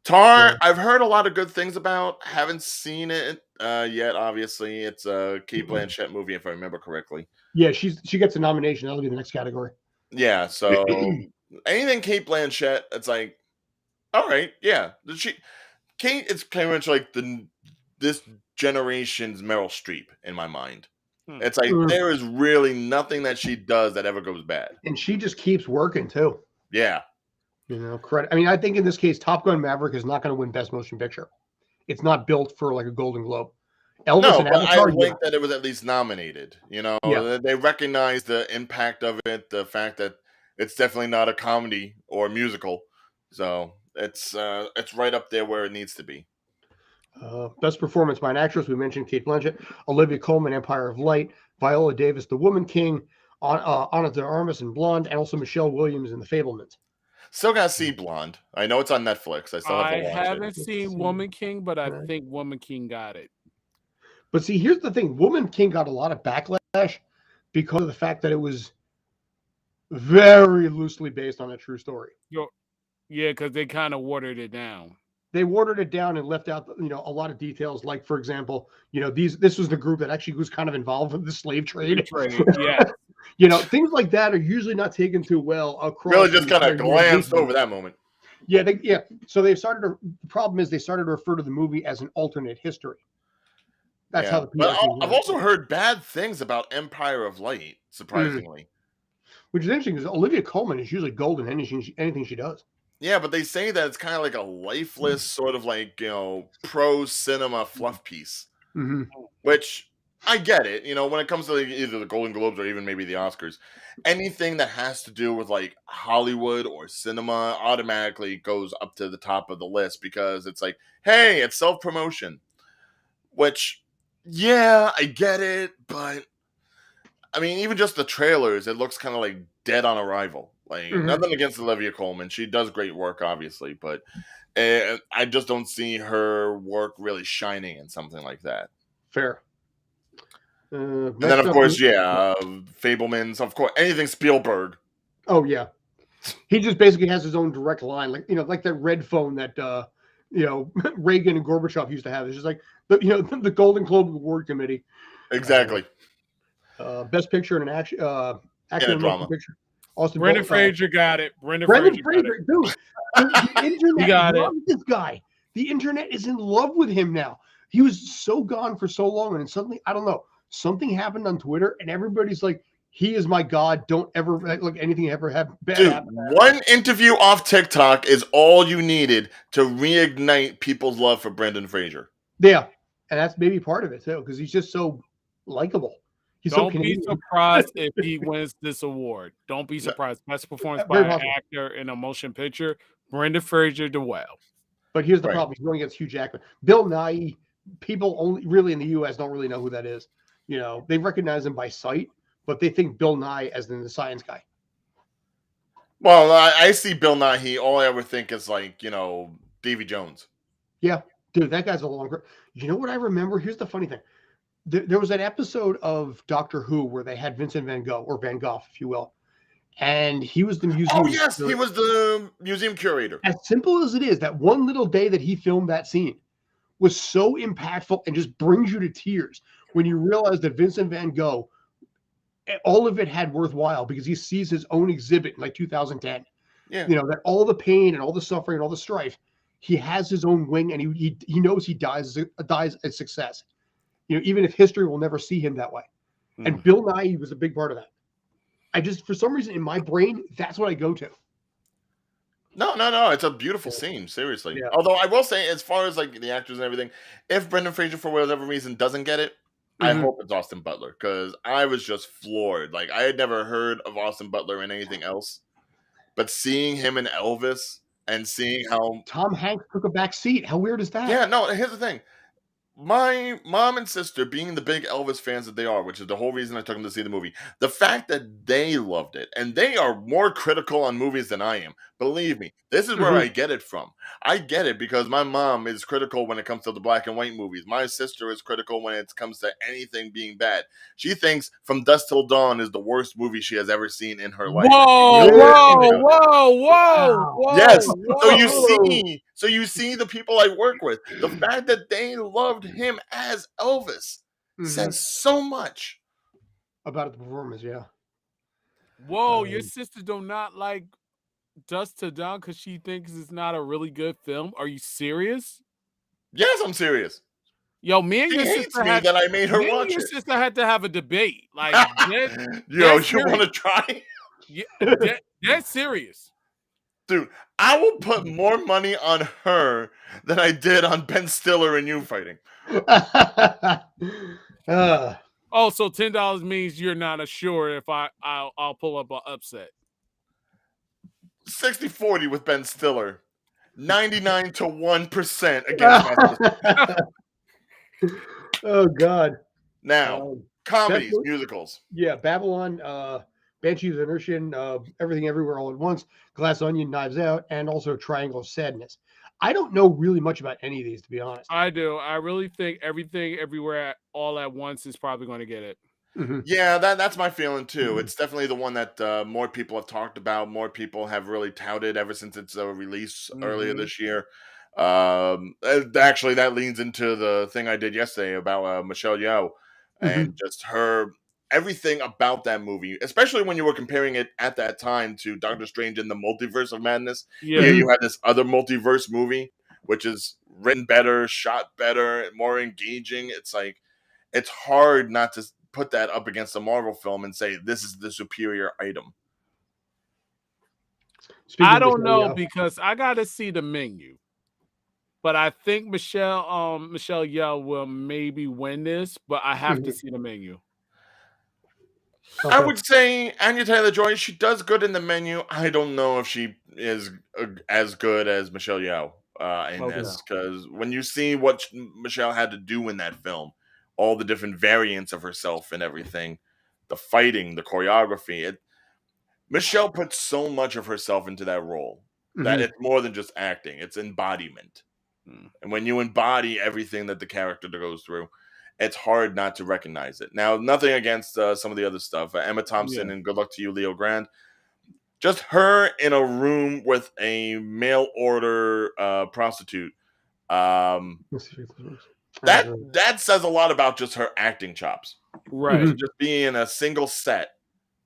Tar, I've heard a lot of good things about. Haven't seen it yet, obviously. It's a Kate Blanchett movie, if I remember correctly. Yeah, she gets a nomination. That'll be the next category. Yeah, so anything Kate Blanchett, it's like, all right, yeah. Kate is pretty much like this generation's Meryl Streep in my mind. It's like there is really nothing that she does that ever goes bad. And she just keeps working too. Yeah. You know, credit. I mean, I think in this case, Top Gun: Maverick is not going to win Best Motion Picture. It's not built for like a Golden Globe. Elvis and Avatar, I like that it was at least nominated. You know, they recognize the impact of it, the fact that it's definitely not a comedy or musical. So it's right up there where it needs to be. Best performance by an actress, we mentioned Kate Blanchett, Olivia Colman, Empire of Light, Viola Davis, The Woman King, Ana de Armas in Blonde, and also Michelle Williams in The Fabelmans. Still gotta see Blonde. I know it's on Netflix. I haven't seen Woman King, but I think Woman King got it. But see, here's the thing: Woman King got a lot of backlash because of the fact that it was very loosely based on a true story. Yeah, because they kind of watered it down. they watered it down and left out, a lot of details. Like, for example, this was the group that actually was kind of involved with the slave trade. Yeah. Things like that are usually not taken too well across. Really just kind of glanced over that moment. Yeah, so they started to, the problem is they started to refer to the movie as an alternate history. That's how the PR team. I've also heard bad things about Empire of Light, surprisingly. Which is interesting because Olivia Colman is usually gold in anything she does. Yeah, but they say that it's kind of like a lifeless sort of like, pro cinema fluff piece. Mm-hmm. Which I get it. When it comes to either the Golden Globes or even maybe the Oscars, anything that has to do with like Hollywood or cinema automatically goes up to the top of the list because it's like, hey, it's self-promotion. Which, yeah, I get it, but I mean, even just the trailers, it looks kind of like dead on arrival. Like, nothing against Olivia Colman. She does great work, obviously, but I just don't see her work really shining in something like that. Fair. And then, of course, Fabelmans, of course, anything Spielberg. Oh, yeah. He just basically has his own direct line, like that red phone that, Reagan and Gorbachev used to have. It's just like, the Golden Globe Award Committee. Exactly. Best picture in an action drama. Picture. Austin Brendan Fraser got it. Brendan Fraser, Fraser, dude. The internet got it. loves this guy. The internet is in love with him now. He was so gone for so long, and then suddenly, I don't know, something happened on Twitter, and everybody's like, he is my God. Don't ever let anything ever happen. Dude, one interview off TikTok is all you needed to reignite people's love for Brendan Fraser. Yeah, and that's maybe part of it, too, because he's just so likable. Don't be surprised if he wins this award. Don't be surprised. Best performance by an actor in a motion picture, Brendan Fraser the Well. But here's the problem. He's going against Hugh Jackman. Bill Nye, people only really in the U.S. don't really know who that is. They recognize him by sight, but they think Bill Nye as in the science guy. Well, I see Bill Nye. All I ever think is like, Davy Jones. Yeah. Dude, that guy's a longer. You know what I remember? Here's the funny thing. There was an episode of Doctor Who where they had Vincent Van Gogh, or Van Gogh, if you will. And he was the museum. Oh, yes. He was the museum curator. As simple as it is, that one little day that he filmed that scene was so impactful and just brings you to tears when you realize that Vincent Van Gogh, all of it had worthwhile because he sees his own exhibit in like 2010. Yeah. That all the pain and all the suffering and all the strife, he has his own wing, and he knows he dies a success. Even if history will never see him that way. And Bill Nye was a big part of that. I just, for some reason in my brain, that's what I go to. No. It's a beautiful scene, seriously. Yeah. Although I will say, as far as like the actors and everything, if Brendan Fraser for whatever reason doesn't get it, I hope it's Austin Butler, because I was just floored. Like, I had never heard of Austin Butler in anything else, but seeing him in Elvis and seeing how Tom Hanks took a back seat. How weird is that? Yeah, no, here's the thing. My mom and sister, being the big Elvis fans that they are, which is the whole reason I took them to see the movie, the fact that they loved it, and they are more critical on movies than I am. Believe me, this is where I get it from. I get it because my mom is critical when it comes to the black and white movies. My sister is critical when it comes to anything being bad. She thinks From Dusk Till Dawn is the worst movie she has ever seen in her life. Whoa. Yes. So you see the people I work with. The fact that they loved him as Elvis says so much about the performance. Yeah. Whoa, your sister do not like Dust to Dawn because she thinks it's not a really good film. Are you serious? Yes, I'm serious. Yo, me and your sister that I made her watch your sister had to have a debate. Like, you want to try? Yeah, that's serious. Dude, I will put more money on her than I did on Ben Stiller and you fighting. Oh, so $10 means you're not sure if I'll pull up an upset. 60-40 with Ben Stiller. 99 to 1% against my sister. Oh, God. Now, comedies, musicals. Yeah, Babylon, Banshees of Inisherin, Everything Everywhere All at Once, Glass Onion, Knives Out, and also Triangle of Sadness. I don't know really much about any of these, to be honest. I do. I really think Everything Everywhere All at Once is probably going to get it. Yeah, that's my feeling too. It's definitely the one that more people have talked about, more people have really touted ever since its release earlier this year. Actually, that leans into the thing I did yesterday about Michelle Yeoh and just her everything about that movie, especially when you were comparing it at that time to Doctor Strange in the Multiverse of Madness. Yeah. Here you had this other multiverse movie, which is written better, shot better, more engaging. It's like it's hard not to put that up against a Marvel film and say this is the superior item. I don't know because I got to see the menu. But I think Michelle Yeoh will maybe win this, but I have to see the menu. Okay. I would say Anya Taylor-Joy, she does good in the menu. I don't know if she is as good as Michelle Yeoh in this, because when you see what Michelle had to do in that film, all the different variants of herself and everything, the fighting, the choreography, Michelle put so much of herself into that role that it's more than just acting; it's embodiment. And when you embody everything that the character goes through, it's hard not to recognize it. Now, nothing against some of the other stuff. Emma Thompson and good luck to you, Leo Grand. Just her in a room with a mail order prostitute. That says a lot about just her acting chops. Right. Just being in a single set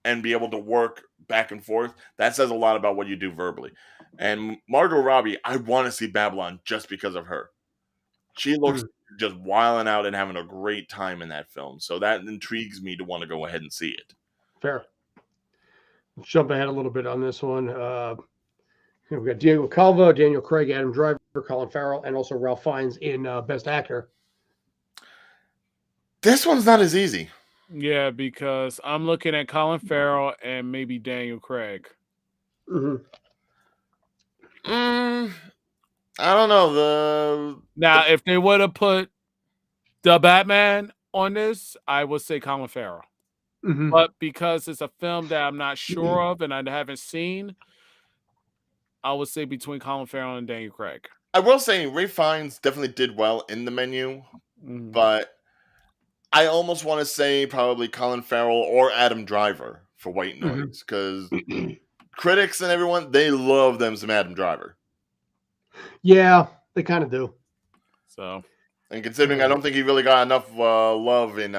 and be able to work back and forth. That says a lot about what you do verbally. And Margot Robbie, I want to see Babylon just because of her. She looks just wilding out and having a great time in that film. So that intrigues me to want to go ahead and see it. Fair. Let's jump ahead a little bit on this one. We've got Diego Calva, Daniel Craig, Adam Driver, Colin Farrell, and also Ralph Fiennes in Best Actor. This one's not as easy. Yeah, because I'm looking at Colin Farrell and maybe Daniel Craig. I don't know. Now, if they would have put the Batman on this, I would say Colin Farrell. But because it's a film that I'm not sure of and I haven't seen, I would say between Colin Farrell and Daniel Craig. I will say Ralph Fiennes definitely did well in the menu, but I almost want to say probably Colin Farrell or Adam Driver for White Noise, because critics and everyone, they love them some Adam Driver. Yeah, they kind of do. So, and considering I don't think he really got enough love in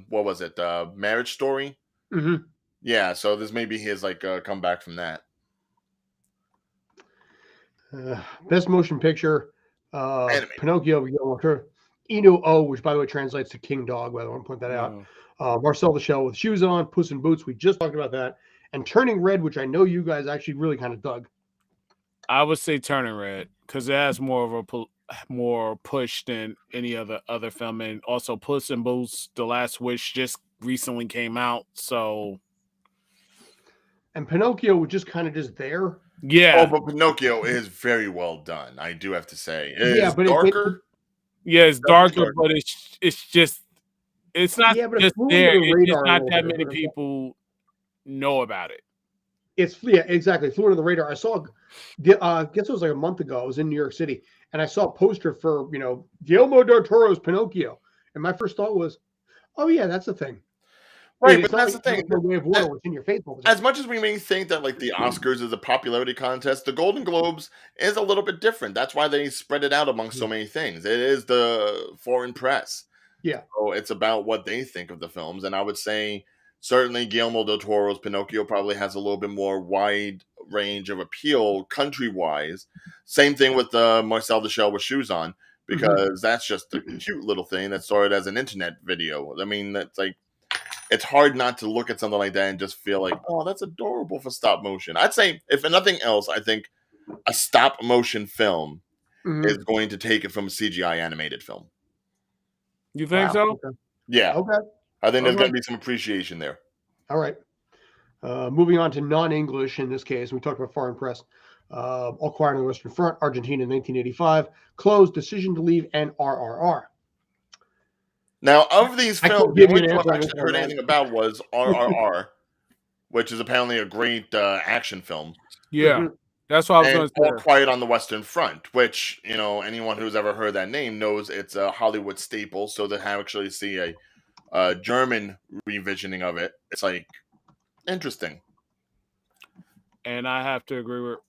what was it, Marriage Story? Yeah, so this may be his like comeback from that. Best Motion Picture, Pinocchio, Inu O, which by the way translates to King Dog. By the way, I want to point that out. Marcel the Shell with Shoes On, Puss in Boots. We just talked about that, and Turning Red, which I know you guys actually really kind of dug. I would say Turning Red because it has more of a more push than any other film, and also Puss in Boots: The Last Wish just recently came out, so. And Pinocchio was just kind of just there. Yeah. Oh, but Pinocchio is very well done. I do have to say. It's darker. It's darker, but it's just it's not just there. It's just not that many people know about it. Exactly. Flew under the radar. I saw, I guess it was like a month ago. I was in New York City, and I saw a poster for Guillermo del Toro's Pinocchio, and my first thought was, "Oh yeah, that's the thing." Right, but that's the thing. In your face. As much as we may think that like the Oscars is a popularity contest, the Golden Globes is a little bit different. That's why they spread it out among so many things. It is the foreign press. Yeah. So it's about what they think of the films. And I would say certainly Guillermo del Toro's Pinocchio probably has a little bit more wide range of appeal country-wise. Same thing with Marcel the Shell with Shoes On, because that's just a cute little thing that started as an internet video. I mean, that's like, it's hard not to look at something like that and just feel like, oh, that's adorable for stop motion. I'd say, if nothing else, I think a stop motion film is going to take it from a CGI animated film. You think so? Okay. Yeah. Okay. I think there's going to be some appreciation there. All right. Moving on to non-English in this case, we talked about foreign press. All Quiet on the Western Front, Argentina, 1985. Closed, Decision to Leave, and RRR. Now, of these films, the only one I actually heard anything about was RRR, which is apparently a great action film. Yeah, that's what I was going to say. All Quiet on the Western Front, which, anyone who's ever heard that name knows it's a Hollywood staple. So to actually see a German revisioning of it, it's like interesting. And I have to agree with.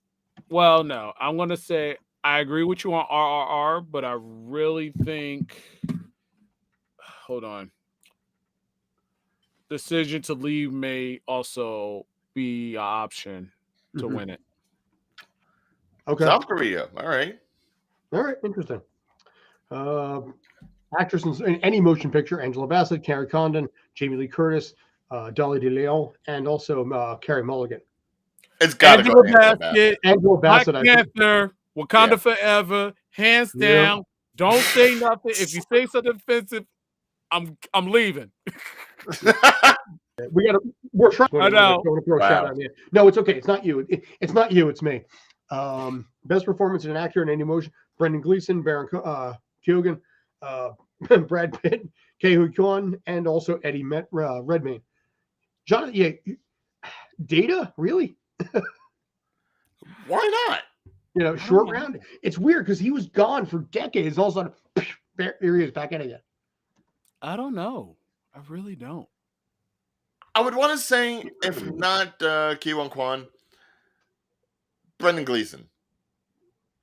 Well, no, I'm going to say I agree with you on RRR, but I really think. Hold on. Decision to Leave may also be an option to win it. Okay. South Korea. All right. Interesting. Actress in any motion picture: Angela Bassett, Carrie Condon, Jamie Lee Curtis, Dolly DeLeon, and also Carey Mulligan. It's got to go Angela Angela Bassett, Angela Black Bassett, Panther, Wakanda Forever, hands down. Don't say nothing. If you say something offensive, I'm leaving. We're trying. I know. To throw a shout out. No, it's okay. It's not you. It's not you. It's me. Best performance in an actor in any motion: Brendan Gleeson, Baron Keoghan, Brad Pitt, Ke Kwan, and also Eddie Redmayne. John, Data, really? Why not? Short round. It's weird because he was gone for decades. All of a sudden, here he is back in again. I don't know. I really don't. I would want to say, if not Ki-Won Kwan, Brendan Gleeson.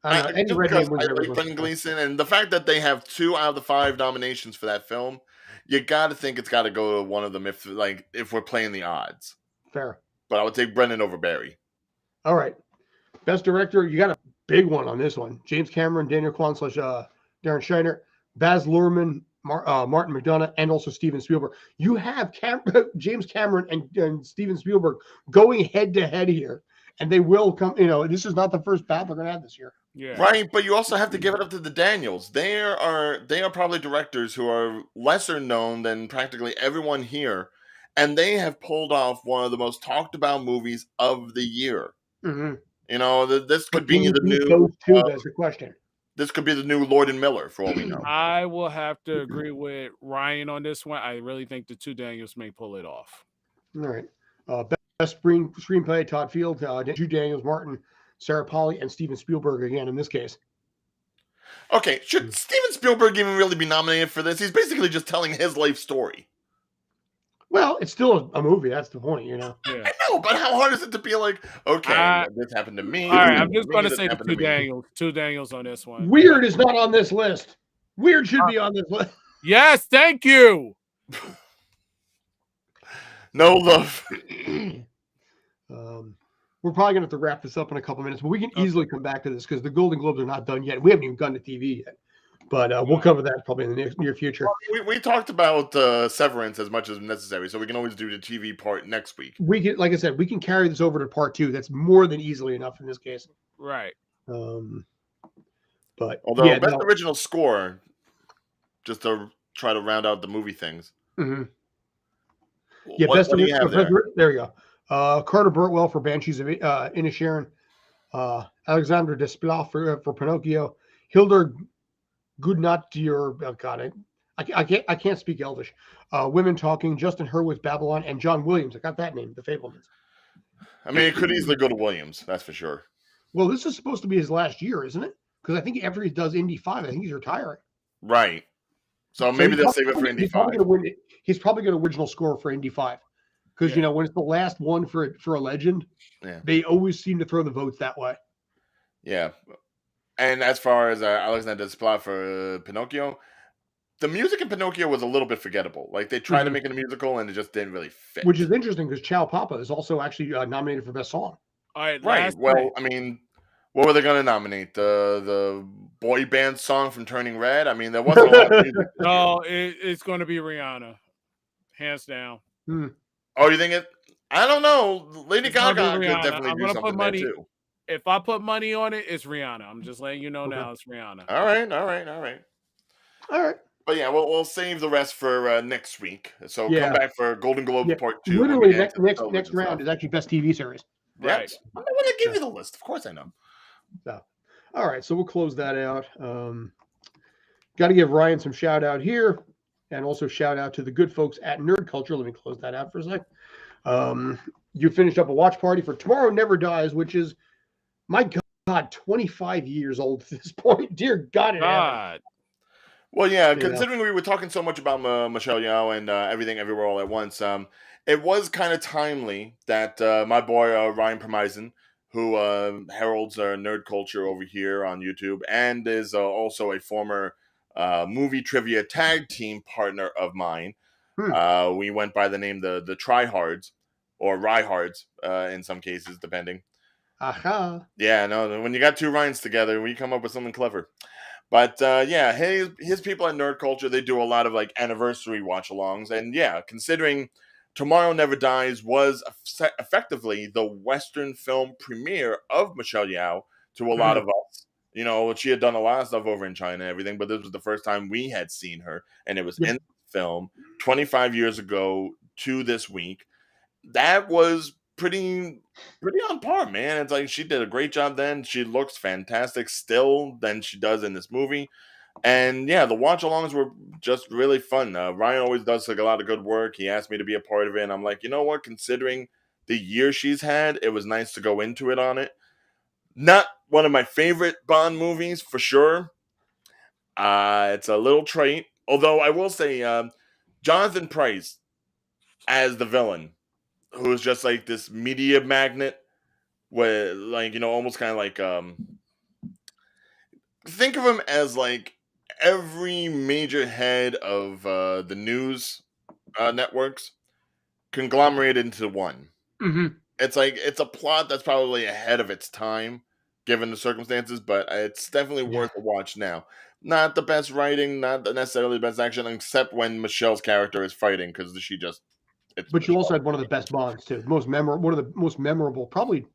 I like Brendan Gleeson, and the fact that they have 2 out of the 5 nominations for that film, you got to think it's got to go to one of them if we're playing the odds. Fair. But I would take Brendan over Barry. All right. Best director, you got a big one on this one. James Cameron, Daniel Kwan / Darren Schneider, Baz Luhrmann, Martin McDonagh, and also Steven Spielberg. You have James Cameron and Steven Spielberg going head to head here, and they will come. This is not the first battle they're going to have this year. Yeah. Right, but you also have to give it up to the Daniels. They are probably directors who are lesser known than practically everyone here, and they have pulled off one of the most talked about movies of the year. Mm-hmm. This could be the new. Those two, that's the question. This could be the new Lord and Miller, for all we know. I will have to agree with Ryan on this one. I really think the 2 Daniels may pull it off. All right. Best screenplay: Todd Field, Drew Daniels, Martin, Sarah Polley, and Steven Spielberg again in this case. Okay, should Steven Spielberg even really be nominated for this? He's basically just telling his life story. Well, it's still a movie. That's the point, Yeah. I know, but how hard is it to be like, okay, this happened to me. All right, I'm just going to say the 2 Daniels. 2 Daniels on this one. Weird is not on this list. Weird should be on this list. Yes, thank you. No love. We're probably going to have to wrap this up in a couple minutes, but we can easily come back to this because the Golden Globes are not done yet. We haven't even gone to TV yet, but we'll cover that probably in the near future. We talked about Severance as much as necessary, so we can always do the TV part next week. We can, like I said, we can carry this over to part 2. That's more than easily enough in this case. Right. But although best original score, just to try to round out the movie things. Mm-hmm. What do you have there? There you go. Carter Burtwell for Banshees of Inisherin, Alexandre Desplat for Pinocchio, Hildur Gudnadottir. Oh God, I can't speak Elvish. Women Talking, Justin Hurwitz, Babylon, and John Williams. I got that name, The Fablemans. I mean, it could easily go to Williams, that's for sure. Well, this is supposed to be his last year, isn't it? Because I think after he does Indy 5, I think he's retiring. Right. So maybe they'll save it for Indy 5. He's probably going to original score for Indy 5. Because, when it's the last one for a legend, they always seem to throw the votes that way. Yeah. And as far as Alexander Desplat for Pinocchio, the music in Pinocchio was a little bit forgettable. Like, they tried to make it a musical, and it just didn't really fit. Which is interesting, because Ciao Papa is also actually nominated for Best Song. All right. Right. Well, I mean, what were they going to nominate? The boy band song from Turning Red? I mean, there wasn't a lot of music. No, it's going to be Rihanna. Hands down. Oh, you think it? I don't know. Lady Gaga could definitely do something there too. If I put money on it, it's Rihanna. I'm just letting you know now it's Rihanna. All right. But yeah, we'll save the rest for next week. So come back for Golden Globe Part 2. Literally, next round is actually Best TV Series. Right. Yes. I'm not going to give you the list. Of course I know. So, all right, so we'll close that out. Got to give Ryan some shout out here. And also shout out to the good folks at Nerd Culture. Let me close that out for a sec. You finished up a watch party for Tomorrow Never Dies, which is, my God, 25 years old at this point. Dear God. Well, yeah, considering we were talking so much about Michelle Yeoh and Everything Everywhere All at Once, it was kind of timely that my boy Ryan Permisen who heralds nerd culture over here on YouTube, and is also a former movie trivia tag team partner of mine. We went by the name the Tryhards or Ryhards in some cases, depending. Aha. Yeah, no, when you got two Ryans together, we come up with something clever. But yeah, his people at Nerd Culture, they do a lot of like anniversary watch-alongs, and yeah, considering Tomorrow Never Dies was effectively the Western film premiere of Michelle Yeoh to a lot of us. You know, she had done a lot of stuff over in China and everything, but this was the first time we had seen her, and it was in the film 25 years ago to this week. That was pretty on par, man. It's like she did a great job then. She looks fantastic still than she does in this movie. And yeah, the watch-alongs were just really fun. Ryan always does like a lot of good work. He asked me to be a part of it, and I'm like, you know what? Considering the year she's had, it was nice to go into it on it. Not one of my favorite Bond movies for sure. It's a little trait. Although I will say, Jonathan Pryce as the villain, who is just like this media magnet, with like, you know, almost kind of like think of him as like every major head of the news networks conglomerated into one. It's like it's a plot that's probably ahead of its time given the circumstances, but it's definitely worth a watch now. Not the best writing, not necessarily the best action, except when Michelle's character is fighting, because she just. But you also had one of the best Bonds too. One of the most memorable, probably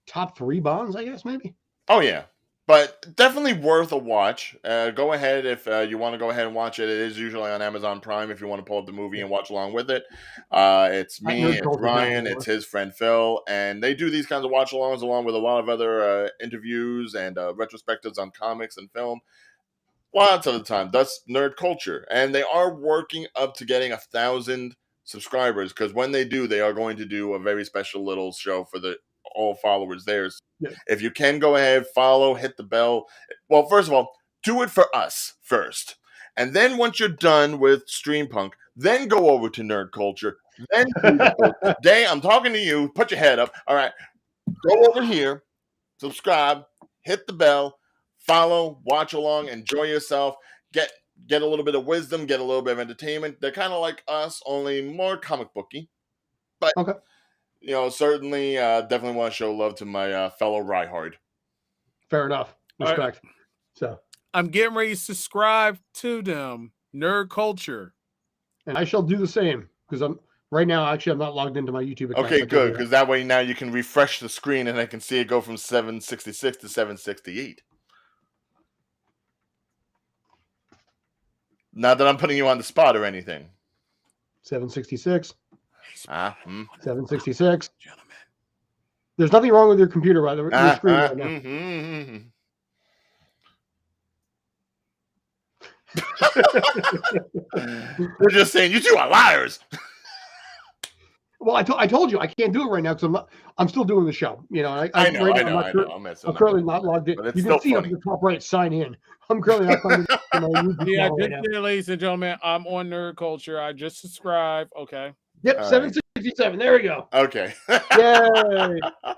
top 3 Bonds, I guess, maybe. Oh yeah, but definitely worth a watch. Go ahead if you want to go ahead and watch it. It is usually on Amazon Prime if you want to pull up the movie and watch along with it. It's me, it's Ryan, it's his friend Phil, and they do these kinds of watch-alongs along with a lot of other interviews and retrospectives on comics and film. Lots of the time. That's Nerd Culture, and they are working up to getting 1,000 subscribers, because when they do, they are going to do a very special little show for the all followers there. If you can, go ahead, follow, hit the bell. Well, first of all, do it for us first, and then once you're done with Streampunk, then go over to Nerd Culture. Then Day, I'm talking to you. Put your head up. All right, go over here, subscribe, hit the bell, follow, watch along, enjoy yourself, get a little bit of wisdom, get a little bit of entertainment. They're kind of like us, only more comic booky. But you know, certainly, definitely want to show love to my fellow Ryhard. Fair enough. Respect. Right. So I'm getting ready to subscribe to them, Nerd Culture, and I shall do the same, because I'm not logged into my YouTube account. Okay, good, because that way now you can refresh the screen and I can see it go from 766 to 768. Not that I'm putting you on the spot or anything. 766. 766. Gentlemen. There's nothing wrong with your computer, by the way. Your screen right now. We're just saying you two are liars. Well, I told you I can't do it right now because I'm still doing the show. You know, I know. I'm currently not logged in. You can see up at the top right, sign in. I'm currently not signed in. Yeah, ladies and gentlemen, I'm on Nerd Culture. I just subscribed. Okay. Yep, all 767. Right. There we go. Okay. Yay. All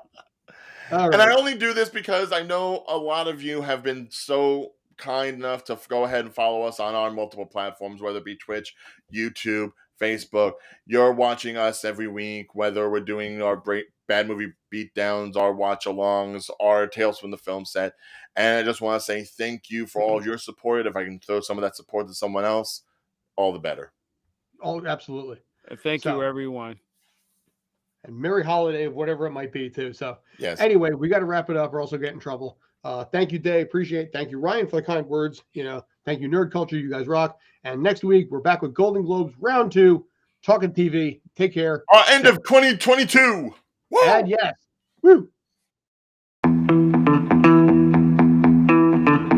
right. And I only do this because I know a lot of you have been so kind enough to go ahead and follow us on our multiple platforms, whether it be Twitch, YouTube, Facebook. You're watching us every week, whether we're doing our bad movie beatdowns, our watch-alongs, our Tales from the Film Set. And I just want to say thank you for all of your support. If I can throw some of that support to someone else, all the better. Oh, absolutely. Thank you, everyone. And Merry Holiday, whatever it might be, too. So, yes. Anyway, we got to wrap it up. We're also getting in trouble. Thank you, Dave. Appreciate it. Thank you, Ryan, for the kind words. You know, thank you, Nerd Culture. You guys rock. And next week, we're back with Golden Globes Round 2, talking TV. Take care. End of 2022. Woo! And yes. Woo!